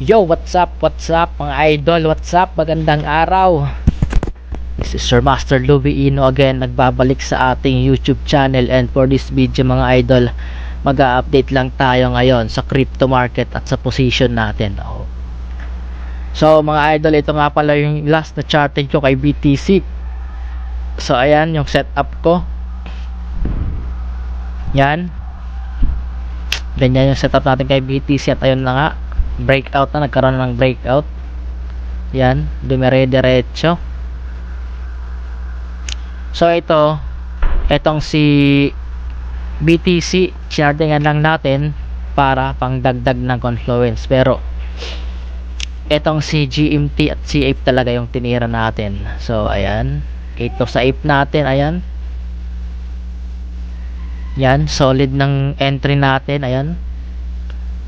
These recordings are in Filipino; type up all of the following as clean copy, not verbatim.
Yo, what's up mga idol, what's up, magandang araw. This is Sir Master Louie Ino again, nagbabalik sa ating YouTube channel. And for this video mga idol, mag-a-update lang tayo ngayon sa crypto market at sa position natin. So mga idol, ito nga pala yung last na charting ko kay BTC. So ayan yung setup ko. Yan, ganyan yung setup natin kay BTC. At ayun na nga, breakout na, nagkaroon ng breakout. Yan, dumire-diretso. So itong si BTC, chartingan lang natin para pangdagdag ng confluence. Pero itong si GMT at si Ape talaga yung tinira natin. So ayan, ito sa Ape natin, ayan. Yan, solid ng entry natin, ayan.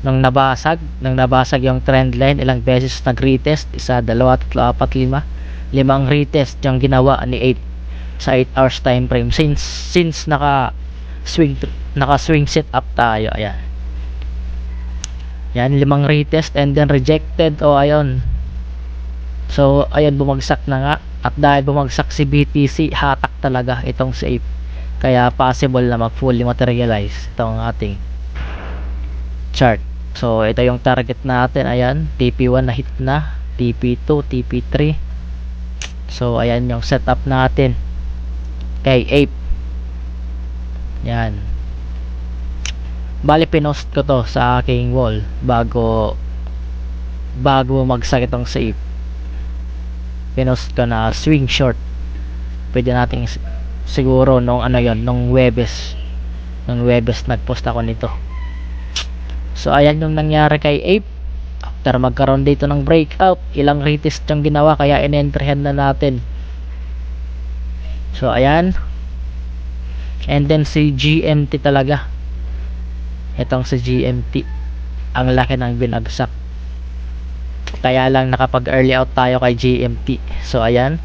Nung nabasag yung trend line, ilang beses nag-retest, 1, 2, 3, 4, 5. 5 retest yung ginawa ni Ape sa 8 hours time frame since naka swing set up tayo. Ayan. Yan, 5 retest and then rejected. Ayun. So ayun, bumagsak na nga. At dahil bumagsak si BTC, hatak talaga itong si Ape. Kaya possible na mag-fully materialize itong ating chart. So ito yung target natin, ayan, TP1 na hit na, TP2, TP3. So ayan yung setup natin kay Ape. Yan, bali pinost ko to sa aking wall bago magsak itong si Ape. Pinost ko na swing short. Pwede nating siguro nung nung Webes nagpost ako nito. So ayan yung nangyari kay Ape. After magkaroon dito ng breakout, ilang retest yung ginawa, kaya in-entryhan na natin. So ayan. And then si GMT talaga, itong si GMT, ang laki ng binagsak. Kaya lang nakapag early out tayo kay GMT. So ayan,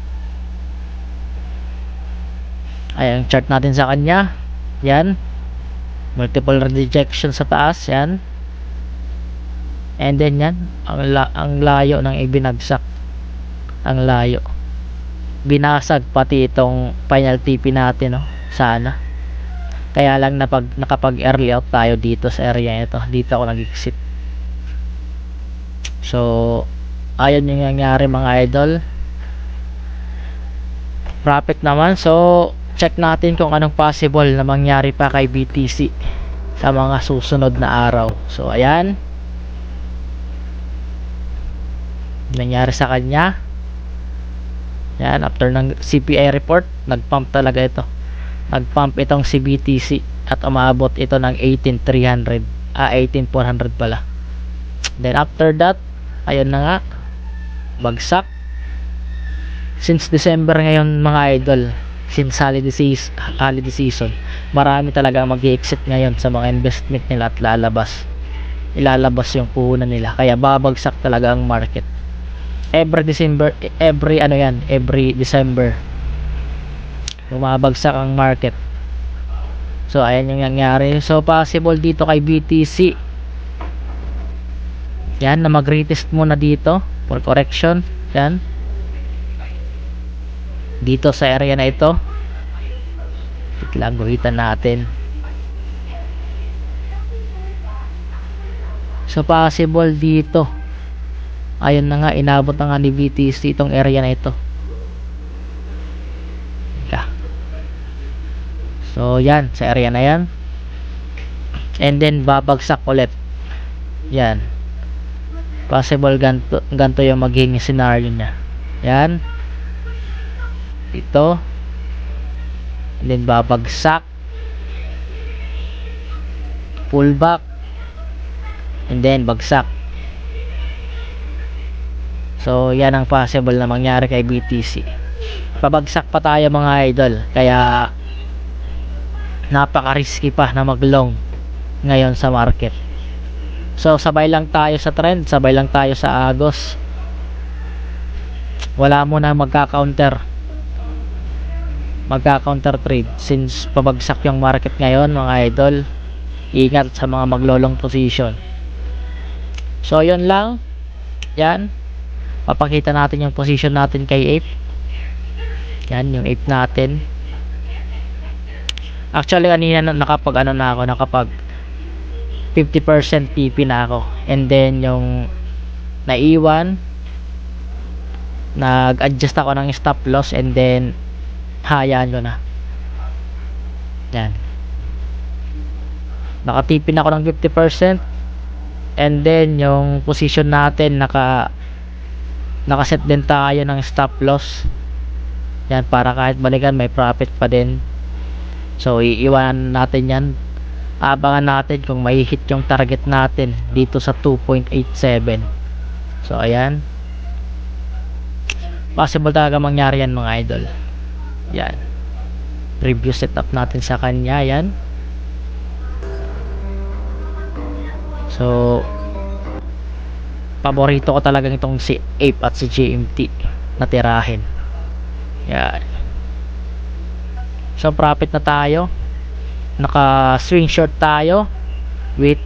ayan chart natin sa kanya. Yan, multiple rejection sa taas. Yan. And then yan, ang layo ng ibinagsak. Ang layo. Binasag pati itong final TP natin, no? Sana. Kaya lang nakapag early out tayo dito sa area ito. Dito ako nag-exit. So ayun yung nangyari mga idol. Profit naman. So check natin kung anong possible na mangyari pa kay BTC sa mga susunod na araw. So ayan, nangyari sa kanya. Yan, after ng CPI report, nagpump talaga ito. Nagpump itong si BTC at umabot ito ng 18,300, 18,400 pala. Then after that, ayun na nga, bagsak. Since December ngayon mga idol, since holiday season, marami talaga mag-exit ngayon sa mga investment nila at ilalabas yung puhunan nila. Kaya babagsak talaga ang market every December bumabagsak ang market. So ayan yung nangyari. So possible dito kay BTC, yan, na mag-retest muna dito for correction. Yan, dito sa area na ito. Wait lang, guhitan natin. So possible dito, ayun na nga, inabot na nga ni BTC itong area na ito. Yeah. So yan, sa area na yan. And then babagsak ulit. Yan, possible ganto yung magiging scenario nya. Yan, ito. And then babagsak, pullback, and then bagsak. So yan ang possible na mangyari kay BTC. Pabagsak pa tayo mga idol, kaya napaka-risky pa na mag-long ngayon sa market. So sabay lang tayo sa trend, sabay lang tayo sa agos. Wala mo na magka-counter trade since pabagsak yung market ngayon mga idol. Ingat sa mga maglolong position. So yun lang. yan, papakita natin yung position natin kay ape. Yan yung ape natin. Actually kanina nakapag ano na ako, nakapag 50% TP na ako, and then yung naiwan, nag-adjust ako ng stop loss, and then hayaan ko na. Yan, nakatipin ako ng 50%, and then yung position natin nakaset din tayo ng stop loss. Yan, para kahit balikan may profit pa din. So iiwanan natin yan, abangan natin kung may hit yung target natin dito sa 2.87. so ayan, possible talaga mangyari yan mga idol. Yan, preview setup natin sa kanya. Yan, so paborito ko talaga itong si Ape at si GMT na tirahin. Yan, so profit na tayo, naka swing short tayo with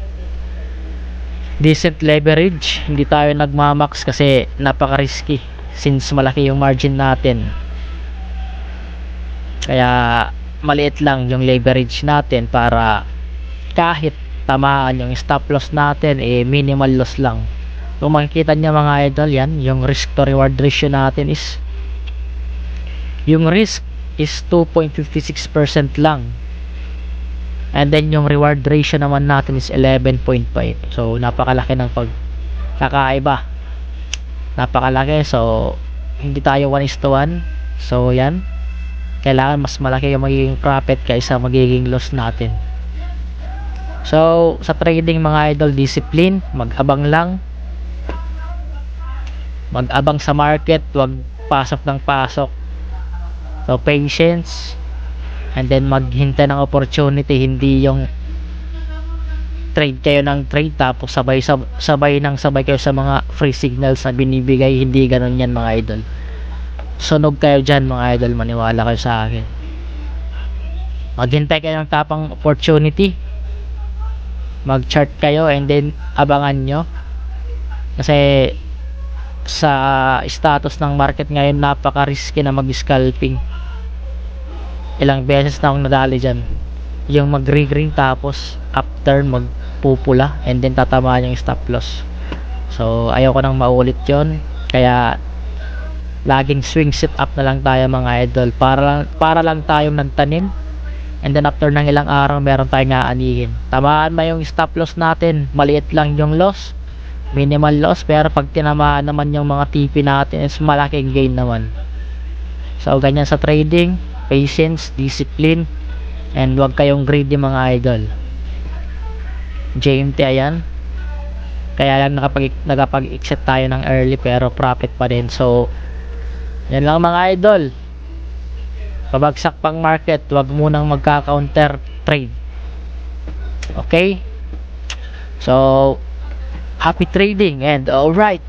decent leverage. Hindi tayo nagmamax kasi napaka risky since malaki yung margin natin, kaya maliit lang yung leverage natin para kahit tamaan yung stop loss natin, minimal loss lang. Kung makikita nyo mga idol, yan yung risk to reward ratio natin is, yung risk is 2.56% lang, and then yung reward ratio naman natin is 11.5. so napakalaki ng pagkakaiba, napakalaki. So hindi tayo 1:1. so yan, kailangan mas malaki yung magiging profit kaysa magiging loss natin. So sa trading mga idol, discipline, mag-abang lang, mag-abang sa market, wag pasok ng pasok. So patience, and then maghintay ng opportunity, hindi yung trade kayo ng trade tapos sabay kayo sa mga free signals na binibigay. Hindi ganun yan mga idol, sunog kayo dyan mga idol, maniwala kayo sa akin. Maghintay kayo ng tapang opportunity, mag chart kayo, and then abangan nyo, kasi sa status ng market ngayon napaka risky na mag scalping. Ilang beses na akong nadali dyan, yung mag green tapos after magpupula, and then tatamaan yung stop loss. So ayaw ko nang maulit yon, kaya laging swing set up na lang tayo mga idol, para lang tayong nagtanim, and then after ng ilang araw meron tayong aanihin. Tamaan ba yung stop loss natin, maliit lang yung loss, minimal loss, pero pag tinamaan naman yung mga TP natin is malaking gain naman. So ganyan sa trading, patience, discipline, and wag kayong greedy mga idol. JMT, ayan, kaya lang nakapag-exit tayo ng early pero profit pa din. So yan lang mga idol, pabagsak pang market, wag munang magka-counter trade. Okay, so happy trading and alright.